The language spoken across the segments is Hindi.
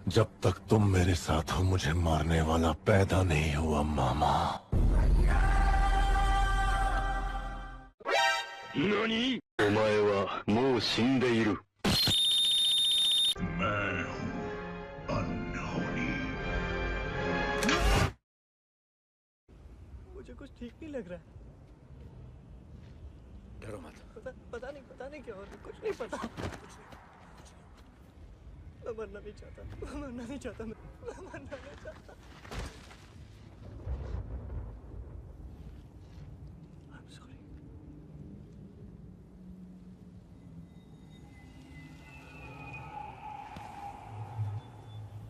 जब तक तुम मेरे साथ हो मुझे मारने वाला पैदा नहीं हुआ मामा। 何？お前はもう死んでいる。मैं हूँ अनहोनी। मुझे कुछ ठीक नहीं लग रहा है। डरो मत। पता नहीं क्या हो रहा है, कुछ नहीं पता। मैं मरना नहीं चाहता, मैं मरना नहीं चाहता। I'm sorry.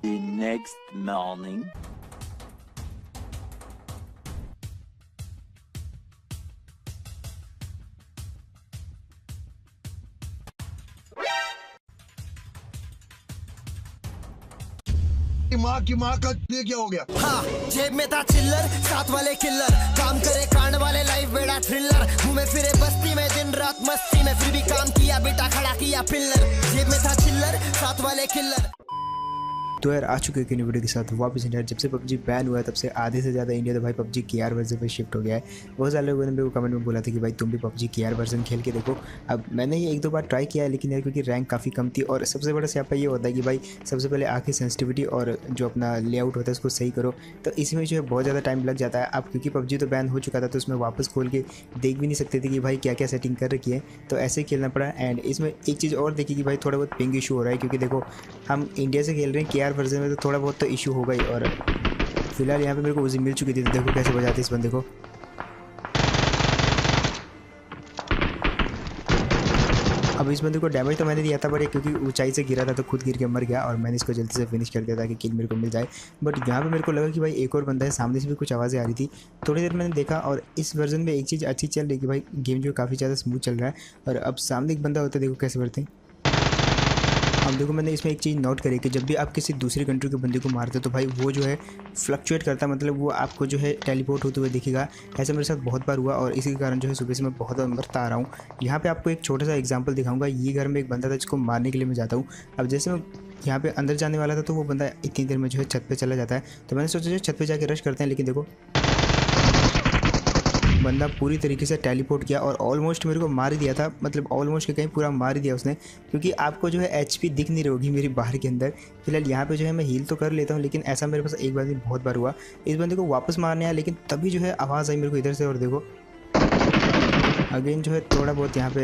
The next morning. माँ की माँ का ये क्या हो गया? हाँ, जेब में था चिल्लर, साथ वाले किल्लर, काम करे कांड वाले, लाइफ बेड़ा थ्रिलर, घूमे फिरे बस्ती में दिन रात मस्ती में, फिर भी काम किया, बेटा खड़ा किया पिल्लर। जेब में था चिल्लर, साथ वाले किल्लर। तो यार आ चुके हैं वीडियो के साथ वापस इंडिया। जब से पबजी बैन हुआ है तब से आधे से ज़्यादा इंडिया तो भाई पबजी KR वर्जन पे शिफ्ट हो गया है। बहुत सारे लोगों ने मेरे को कमेंट में बोला था कि भाई तुम भी पबजी KR वर्जन खेल के देखो। अब मैंने ये एक दो बार ट्राई किया है, लेकिन यार क्योंकि रैंक काफ़ी कम थी, और सबसे बड़ा स्यापा ये होता है कि भाई सबसे पहले आके सेंसिटिविटी और जो अपना लेआउट होता है उसको सही करो, तो इसमें जो है बहुत ज़्यादा टाइम लग जाता है। अब क्योंकि पबजी तो बैन हो चुका था तो उसमें वापस खोल के देख भी नहीं सकते थे कि भाई क्या क्या सेटिंग कर रखी है, तो ऐसे ही खेलना पड़ा। एंड इसमें एक चीज़ और देखी कि भाई थोड़ा बहुत पिंग इशू हो रहा है, क्योंकि देखो हम इंडिया से खेल रहे हैं KR वर्जन में, तो थोड़ा बहुत तो इशू होगा ही। और फिलहाल यहाँ पे मेरे को उसी मिल चुकी थी, तो देखो कैसे बजाते इस बंदे को। अब इस बंदे को डैमेज तो मैंने दिया था, बट क्योंकि ऊंचाई से गिरा था तो खुद गिर के मर गया, और मैंने इसको जल्दी से फिनिश कर दिया ताकि किल मेरे को मिल जाए। बट यहाँ पे मेरे को लगा कि भाई एक और बंदा है, सामने से भी कुछ आवाज़ें आ रही थी। थोड़ी देर मैंने देखा, और इस वर्जन में एक चीज़ अच्छी चल रही है कि भाई गेम जो काफ़ी ज़्यादा स्मूथ चल रहा है। और अब सामने एक बंदा होता है, देखो कैसे बढ़ते हैं। अब देखो मैंने इसमें एक चीज़ नोट करी कि जब भी आप किसी दूसरी कंट्री के बंदे को मारते हो तो भाई वो जो है फ्लक्चुएट करता है, मतलब वो आपको जो है टेलीपोर्ट होते हुए दिखेगा। ऐसा मेरे साथ बहुत बार हुआ, और इसी के कारण जो है सुबह से मैं बहुत मरता आ रहा हूँ। यहाँ पे आपको एक छोटा सा एग्जांपल दिखाऊंगा। ये घर में एक बंदा था जिसको मारने के लिए मैं जाता हूँ। अब जैसे मैं यहाँ पे अंदर जाने वाला था तो वो बंदा इतनी देर में जो है छत पर चला जाता है, तो मैंने सोचा जो छत पर जाके रश करते हैं, लेकिन देखो बंदा पूरी तरीके से टेलीपोर्ट किया और ऑलमोस्ट मेरे को मार ही दिया था। मतलब ऑलमोस्ट कहीं पूरा मार ही दिया उसने, क्योंकि आपको जो है HP दिख नहीं रही होगी मेरी बाहर के अंदर। फिलहाल यहाँ पे जो है मैं हील तो कर लेता हूँ, लेकिन ऐसा मेरे पास एक बार नहीं बहुत बार हुआ। इस बंदे को वापस मारने आया, लेकिन तभी जो है आवाज़ आई मेरे को इधर से, और देखो अगेन जो है थोड़ा बहुत यहाँ पे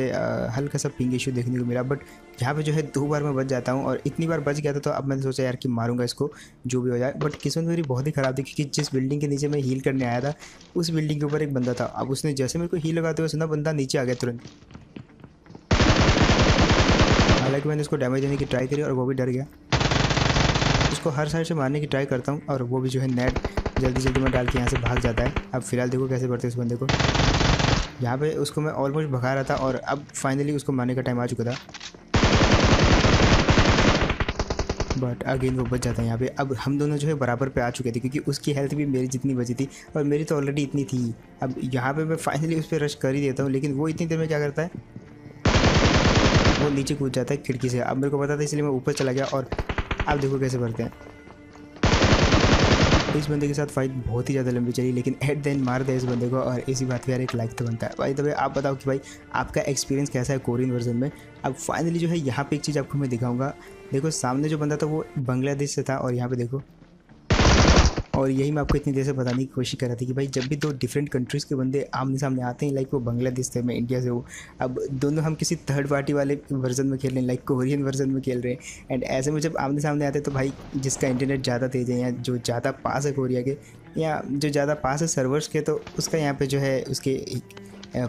हल्का सा पिंग इशू देखने को मिला। बट यहाँ पे जो है 2 बार मैं बच जाता हूँ, और इतनी बार बच गया था तो अब मैंने सोचा यार कि मारूंगा इसको जो भी हो जाए। बट किस्मत मेरी बहुत ही ख़राब थी, क्योंकि जिस बिल्डिंग के नीचे मैं हील करने आया था उस बिल्डिंग के ऊपर एक बंदा था। अब उसने जैसे मेरे को हील लगाते हुए सुना, बंदा नीचे आ गया तुरंत। हालांकि मैंने उसको डैमेज देने की ट्राई करी और वो भी डर गया। उसको हर साइड से मारने की ट्राई करता हूँ, और वो भी जो है नेट जल्दी में डाल के यहाँ से भाग जाता है। अब फिलहाल देखो कैसे बढ़ते उस बंदे को। यहाँ पे उसको मैं ऑलमोस्ट भगा रहा था, और अब फाइनली उसको मारने का टाइम आ चुका था, बट अगेन वो बच जाता है यहाँ पे। अब हम दोनों जो है बराबर पे आ चुके थे, क्योंकि उसकी हेल्थ भी मेरी जितनी बची थी और मेरी तो ऑलरेडी इतनी थी। अब यहाँ पे मैं फाइनली उस पर रश कर ही देता हूँ, लेकिन वो इतनी देर में क्या करता है, वो नीचे कूद जाता है खिड़की से। अब मेरे को पता था इसलिए मैं ऊपर चला गया, और अब देखो कैसे बढ़ते हैं। इस बंदे के साथ फाइट बहुत ही ज़्यादा लंबी चली, लेकिन एट द एंड मार दिया इस बंदे को, और इसी बात पे यार एक लाइक तो बनता है भाई। तभी आप बताओ कि भाई आपका एक्सपीरियंस कैसा है कोरियन वर्जन में। अब फाइनली जो है यहाँ पे एक चीज़ आपको मैं दिखाऊंगा। देखो सामने जो बंदा था वो बांग्लादेश से था, और यहाँ पे देखो, और यही मैं आपको इतनी देर से बताने की कोशिश कर रहा था कि भाई जब भी 2 डिफरेंट कंट्रीज़ के बंदे आमने सामने आते हैं, लाइक वो बांग्लादेश से, मैं इंडिया से हूँ, अब दोनों हम किसी थर्ड पार्टी वाले वर्जन में खेल रहे हैं, लाइक कोरियन वर्जन में खेल रहे हैं। एंड ऐसे में जब आमने सामने आते हैं तो भाई जिसका इंटरनेट ज़्यादा तेज है, या जो ज़्यादा पास है कोरिया के, या जो ज़्यादा पास है सर्वर्स के, तो उसका यहाँ पर जो है उसके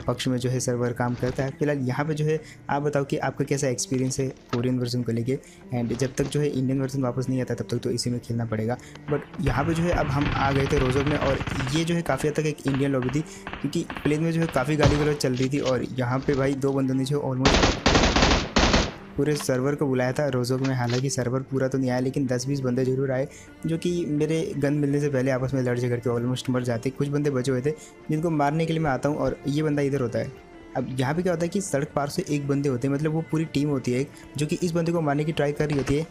पक्ष में जो है सर्वर काम करता है। फिलहाल यहाँ पे जो है आप बताओ कि आपका कैसा एक्सपीरियंस है कोरियन वर्जन को लेके। एंड जब तक जो है इंडियन वर्जन वापस नहीं आता तब तक तो इसी में खेलना पड़ेगा। बट यहाँ पे जो है अब हम आ गए थे रोजोक में, और ये जो है काफ़ी हद तक एक इंडियन लॉबी थी, क्योंकि प्लेन में जो है काफ़ी गाली गलौज चल रही थी, और यहाँ पर भाई 2 बंदों ने जो ऑलमोस्ट पूरे सर्वर को बुलाया था रोजोक में। हालांकि सर्वर पूरा तो नहीं आया, लेकिन 10-20 बंदे जरूर आए, जो कि मेरे गन मिलने से पहले आपस में लड़ झगड़ के ऑलमोस्ट मर जाते। कुछ बंदे बचे हुए थे जिनको मारने के लिए मैं आता हूँ, और ये बंदा इधर होता है। अब यहाँ पे क्या होता है कि सड़क पार से एक बंदे होते हैं, मतलब वो पूरी टीम होती है एक, जो कि इस बंदे को मारने की ट्राई कर रही होती है।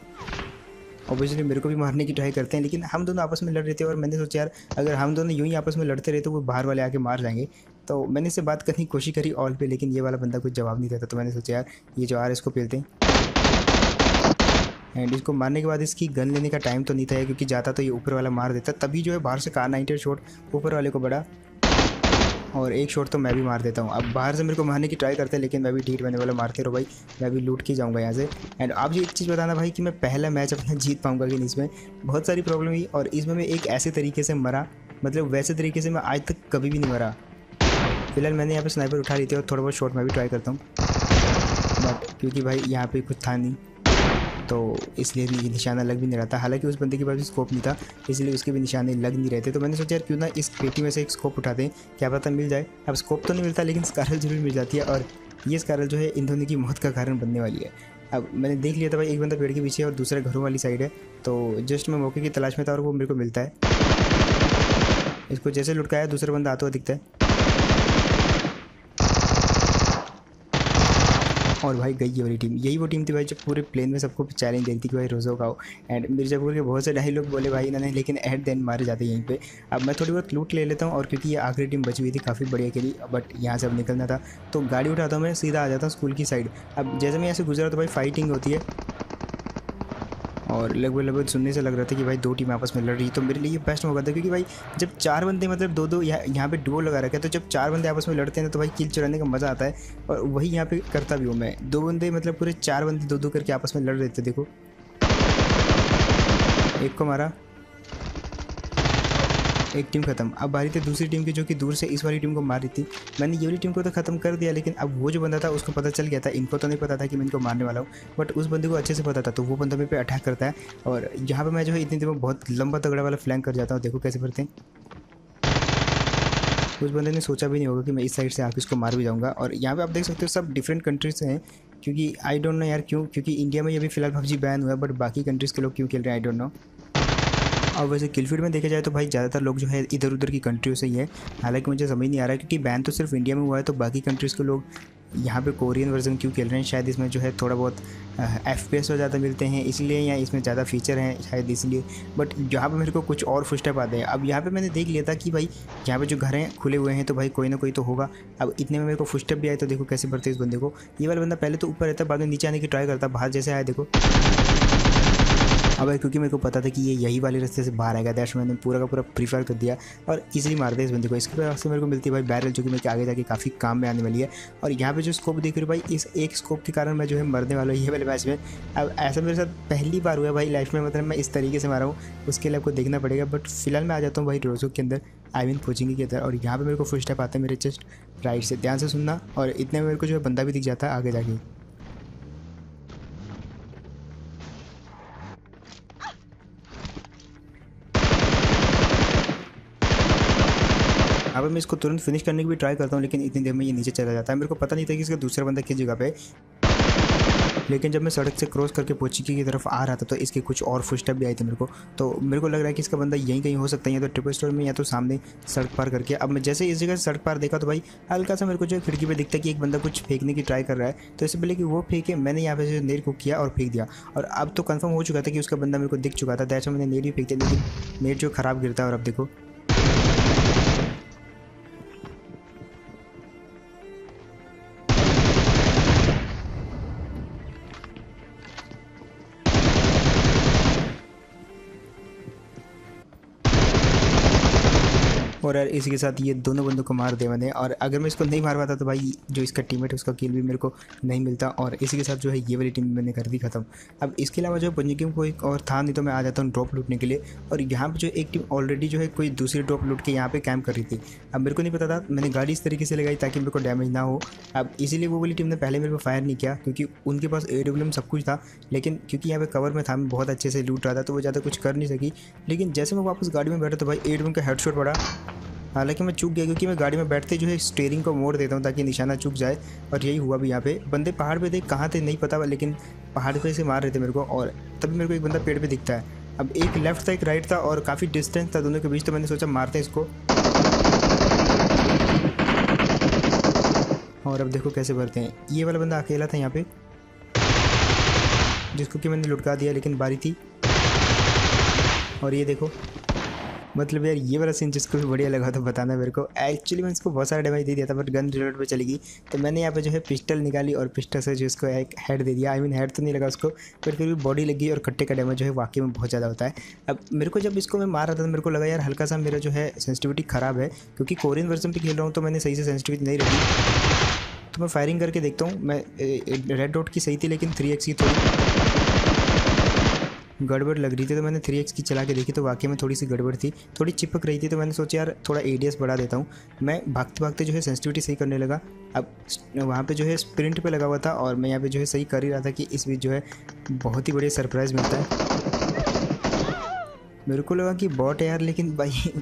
ऑब्वियसली मेरे को भी मारने की ट्राई करते हैं, लेकिन हम दोनों आपस में लड़ रहे थे और मैंने सोचा यार अगर हम दोनों यूँ ही आपस में लड़ते रहे तो वो बाहर वाले आके मार जाएंगे। तो मैंने इससे बात करने की कोशिश करी ऑल पे, लेकिन ये वाला बंदा कुछ जवाब नहीं देता। तो मैंने सोचा यार ये जो आ रहा है इसको पेलते हैं। एंड इसको मारने के बाद इसकी गन लेने का टाइम तो नहीं था, क्योंकि जाता तो ये ऊपर वाला मार देता। तभी जो है बाहर से कार-98 शॉट ऊपर वाले को बढ़ा और एक शॉट तो मैं भी मार देता हूँ। अब बाहर से मेरे को मारने की ट्राई करते हैं, लेकिन मैं भी ढीठ बने वाला मारते रहो भाई, मैं भी लूट के जाऊँगा यहाँ से। एंड आप जो एक चीज़ बताना भाई कि मैं पहला मैच अपना जीत पाऊँगा कि नहीं, इसमें बहुत सारी प्रॉब्लम हुई और इसमें मैं एक ऐसे तरीके से मरा, मतलब वैसे तरीके से मैं आज तक कभी भी नहीं मरा। फिलहाल मैंने यहाँ पे स्नाइपर उठा ली थी और थोड़ा बहुत शॉट मैं भी ट्राई करता हूँ, बट क्योंकि भाई यहाँ पे कुछ था नहीं तो इसलिए भी निशाना लग भी नहीं रहा था। हालांकि उस बंदे के पास भी स्कोप नहीं था, इसलिए उसके भी निशाने लग नहीं रहे थे। तो मैंने सोचा यार क्यों ना इस पेटी में से एक स्कोप उठाते हैं, क्या पता मिल जाए। अब स्कोप तो नहीं मिलता, लेकिन स्कारल जरूर मिल जाती है और ये स्कारल जो है इन दोनों की मौत का कारण बनने वाली है। अब मैंने देख लिया था भाई एक बंदा पेड़ के पीछे और दूसरा घरों वाली साइड है, तो जस्ट मैं मौके की तलाश में था और वो मेरे को मिलता है। इसको जैसे लुटकाया दूसरा बंदा आता हुआ दिखता है और भाई गई ये वाली टीम। यही वो टीम थी भाई जो पूरे प्लेन में सबको चैलेंज दे रही थी कि भाई रोज़ो खाओ। एंड मिर्ज़ापुर के बहुत से डायलॉग बोले भाई इन्होंने, लेकिन एट द एंड मारे जाते यहीं पे। अब मैं थोड़ी बहुत लूट ले लेता हूँ और क्योंकि ये आखिरी टीम बची हुई थी काफ़ी बढ़िया खेली, बट यहाँ से अब निकलना था तो गाड़ी उठाता हूँ मैं, सीधा आ जाता हूँ स्कूल की साइड। अब जैसे मैं यहाँ से गुजरा तो भाई फाइटिंग होती है और लगभग सुनने से लग रहा था कि भाई दो टीम आपस में लड़ रही। तो मेरे लिए ये बेस्ट मौका था, क्योंकि भाई जब चार बंदे मतलब दो यहाँ पे डुओ लगा रखा है, तो जब चार बंदे आपस में लड़ते हैं तो भाई किल चुराने का मज़ा आता है और वही यहाँ पे करता भी हूँ मैं। दो बंदे मतलब पूरे चार बंदे दो करके आपस में लड़ रहे थे। देखो एक को मारा, एक टीम खत्म। अब बारी थी दूसरी टीम की जो कि दूर से इस वाली टीम को मार रही थी। मैंने ये वाली टीम को तो ख़त्म कर दिया, लेकिन अब वो जो बंदा था उसको पता चल गया था। इनको तो नहीं पता था कि मैं इनको मारने वाला हूँ, बट उस बंदे को अच्छे से पता था, तो वो बंदा मेरे पे अटैक करता है और यहाँ पे मैं जो है इतनी देर में बहुत लंबा तगड़ा वाला फ्लैंक कर जाता हूँ। देखो कैसे करते हैं। उस बंदे ने सोचा भी नहीं होगा कि मैं इस साइड से आके इसको मार भी जाऊँगा। और यहाँ पे आप देख सकते हो सब डिफरेंट कंट्रीज से हैं, क्योंकि आई डोंट नो यार क्यों, क्योंकि इंडिया में ये भी फिलहाल PUBG बैन हुआ है, बट बाकी कंट्रीज़ के लोग क्यों खेल रहे हैं आई डोंट नो। और वैसे किलफीड में देखा जाए तो भाई ज़्यादातर लोग जो है इधर उधर की कंट्रियों से ही है। हालांकि मुझे समझ नहीं आ रहा है क्योंकि बैन तो सिर्फ इंडिया में हुआ है, तो बाकी कंट्रीज़ के लोग यहाँ पे कोरियन वर्जन क्यों खेल रहे हैं। शायद इसमें जो है थोड़ा बहुत FPS और ज़्यादा मिलते हैं इसलिए, या इसमें ज़्यादा फीचर हैं शायद इसलिए। बट यहाँ पे मेरे को कुछ और फुटस्टेप आते हैं। अब यहाँ पे मैंने देख लिया था कि भाई यहाँ पे जो घर हैं खुले हुए हैं, तो भाई कोई ना कोई तो होगा। अब इतने में मेरे को फुटस्टेप भी आए, तो देखो कैसे बढ़ते इस बंदे को। ये वाला बंदा पहले तो ऊपर रहता, बाद में नीचे आने की ट्राई करता, बाहर जैसे आया देखो। अब क्योंकि मेरे को पता था कि ये यही वाले रास्ते से बाहर आएगा, दैट्स मैंने पूरा का पूरा प्रीफर कर दिया और इजीली मार दिया इस बंदे को। इसके बाद से मेरे को मिलती है भाई बैरल, जो कि मेरे आगे जाके काफ़ी काम में आने वाली है। और यहाँ पे जो स्कोप देख रहे हो भाई, इस एक स्कोप के कारण मैं जो है मरने वाला हूँ ये वाले मैच में। अब ऐसा मेरे साथ पहली बार हुआ भाई लाइफ में, मतलब मैं इस तरीके से मारा हूँ, उसके लिए आपको देखना पड़ेगा। बट फिलहाल मैं आ जाता हूँ भाई रोज़ो के अंदर, आई मीन कोचिंग के अंदर। और यहाँ पर मेरे को फुटस्टेप आता है मेरे जस्ट राइट से, ध्यान से सुनना। और इतने में मेरे को जो है बंदा भी दिख जाता है आगे जाके। अब मैं इसको तुरंत फिनिश करने की भी ट्राई करता हूँ, लेकिन इतनी देर में ये नीचे चला जाता है। मेरे को पता नहीं था कि इसका दूसरा बंदा किस जगह पे, लेकिन जब मैं सड़क से क्रॉस करके पोचिकी की तरफ आ रहा था तो इसके कुछ और फुटस्टेप भी आए थे मेरे को। तो मेरे को लग रहा है कि इसका बंदा यहीं कहीं हो सकता है, या तो ट्रिपल स्टोर में या तो सामने सड़क पार करके। अब मैं जैसे इस जगह से सड़क पार देखा तो भाई हल्का सा मेरे को जो खिड़की पे दिखता है कि एक बंदा कुछ फेंकने की ट्राई कर रहा है। तो इससे पहले कि वो फेंके, मैंने यहाँ पे जो नेट को किया और फेंक दिया। और अब तो कन्फर्म हो चुका था कि उसका बंदा मेरे को दिख चुका था, दैट्स मैंने नेट भी फेंक दिया, लेकिन नेट जो ख़राब गिरता है। और अब देखो और यार इसी के साथ ये दोनों बंदों को मार दे मैंने। और अगर मैं इसको नहीं मार पाता तो भाई जो इसका टीममेट है उसका किल भी मेरे को नहीं मिलता। और इसी के साथ जो है ये वाली टीम मैंने कर दी खत्म। अब इसके अलावा जो पंजी में कोई और था नहीं, तो मैं आ जाता हूँ ड्रॉप लूटने के लिए। और यहाँ पे जो एक टीम ऑलरेडी जो है कोई दूसरी ड्रॉप लूट के यहाँ पे कैंप कर रही थी। अब मेरे को नहीं पता था, मैंने गाड़ी इस तरीके से लगाई ताकि मेरे को डैमेज ना हो। अब इसीलिए वो वाली टीम ने पहले मेरे को फायर नहीं किया, क्योंकि उनके पास AWM सब कुछ था। लेकिन क्योंकि यहाँ पे कवर में था, मैं बहुत अच्छे से लूट रहा था, तो वो ज़्यादा कुछ कर नहीं सकी। लेकिन जैसे मैं वापस गाड़ी में बैठा तो भाई AWM का हेडशॉट पड़ा। हालांकि मैं चूक गया, क्योंकि मैं गाड़ी में बैठते जो है स्टीयरिंग को मोड़ देता हूँ ताकि निशाना चूक जाए। और यही हुआ भी। यहाँ पे बंदे पहाड़ पे थे, कहाँ थे नहीं पता, लेकिन पहाड़ पे से मार रहे थे मेरे को। और तभी मेरे को एक बंदा पेड़ पे दिखता है। अब एक लेफ्ट था एक राइट था और काफ़ी डिस्टेंस था दोनों के बीच, तो मैंने सोचा मारते हैं इसको। और अब देखो कैसे भरते हैं। ये वाला बंदा अकेला था यहाँ पे, जिसको कि मैंने लुटका दिया, लेकिन बारी थी और ये देखो, मतलब यार ये वाला सीन जिसको भी बढ़िया लगा तो बताना मेरे को। एक्चुअली मैंने इसको बहुत सारा डैमेज दे दिया था बट गन रिलोड पे चली गई, तो मैंने यहाँ पे जो है पिस्टल निकाली और पिस्टल से जो इसको एक हेड दे दिया। आई मीन हेड तो नहीं लगा उसको, पर फिर भी बॉडी लगी और कट्टे का डैमेज जो है वाकई में बहुत ज़्यादा होता है। अब मेरे को जब इसको मैं मार रहा था तो मेरे को लगा यार हल्का सा मेरा जो है सेंसिटिविटी ख़राब है, क्योंकि कोरियन वर्जन पर खेल रहा हूँ तो मैंने सही से सेंसिटिविटी नहीं रखी। तो मैं फायरिंग करके देखता हूँ, मैं रेड डॉट की सही थी लेकिन 3x की थोड़ी गड़बड़ लग रही थी, तो मैंने 3x की चला के देखी तो वाकई में थोड़ी सी गड़बड़ थी, थोड़ी चिपक रही थी। तो मैंने सोचा यार थोड़ा ADS बढ़ा देता हूँ। मैं भागते भागते जो है सेंसिटिविटी सही करने लगा। अब वहाँ पे जो है स्प्रिंट पे लगा हुआ था और मैं यहाँ पे जो है सही कर ही रहा था कि इस बीच जो है बहुत ही बढ़िया सरप्राइज़ मिलता है। मेरे को लगा कि बॉट है यार, लेकिन भाई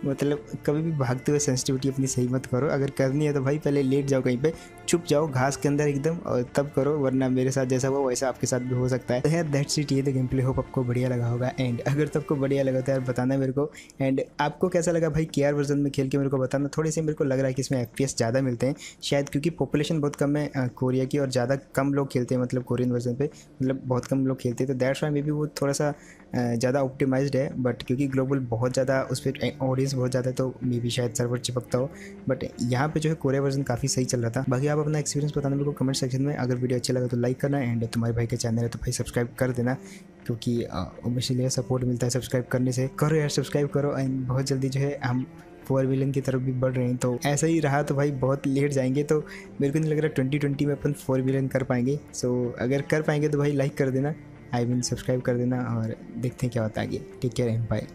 मतलब कभी भी भागते हुए सेंसिटिविटी अपनी सही मत करो। अगर करनी है तो भाई पहले लेट जाओ कहीं पे, छुप जाओ घास के अंदर एकदम, और तब करो, वरना मेरे साथ जैसा हुआ वैसा आपके साथ भी हो सकता है। तो यार दैट्स इट, ये तो गेम प्ले। होप आपको बढ़िया लगा होगा, एंड अगर तो आपको बढ़िया लगा तो यार बताना मेरे को। एंड आपको कैसा लगा भाई KR वर्जन में खेल के मेरे को बताना। थोड़े से मेरे को लग रहा है कि इसमें FPS ज़्यादा मिलते हैं शायद, क्योंकि पॉपुलेशन बहुत कम है कोरिया की और ज़्यादा कम लोग खेलते हैं, मतलब कोरियन वर्जन पे मतलब बहुत कम लोग खेलते हैं। तो दैट्स वाई मे बी वो थोड़ा सा ज़्यादा ऑप्टिमाइज्ड है, बट क्योंकि ग्लोबल बहुत ज़्यादा उस पर ऑडियंस बहुत ज़्यादा है तो मे बी शायद सर्वर चिपकता हो। बट यहाँ पे जो है कोरिया वर्जन काफ़ी सही चल रहा था। बाकी आप अपना एक्सपीरियंस बताना मेरे को कमेंट सेक्शन में। अगर वीडियो अच्छा लगा तो लाइक करना, एंड तुम्हारे भाई का चैनल है तो भाई सब्सक्राइब कर देना, क्योंकि ऑब्वियसली सपोर्ट मिलता है सब्सक्राइब करने से। करो यार सब्सक्राइब करो, एंड बहुत जल्दी जो है हम 4 मिलियन की तरफ भी बढ़ रहे हैं। तो ऐसा ही रहा तो भाई बहुत लेट जाएंगे, तो मेरे को नहीं लग रहा 2020 में अपन 4 मिलियन कर पाएंगे। सो अगर कर पाएंगे तो भाई लाइक कर देना, आई मीन सब्सक्राइब कर देना, और देखते हैं क्या होता है आगे। Take care and bye.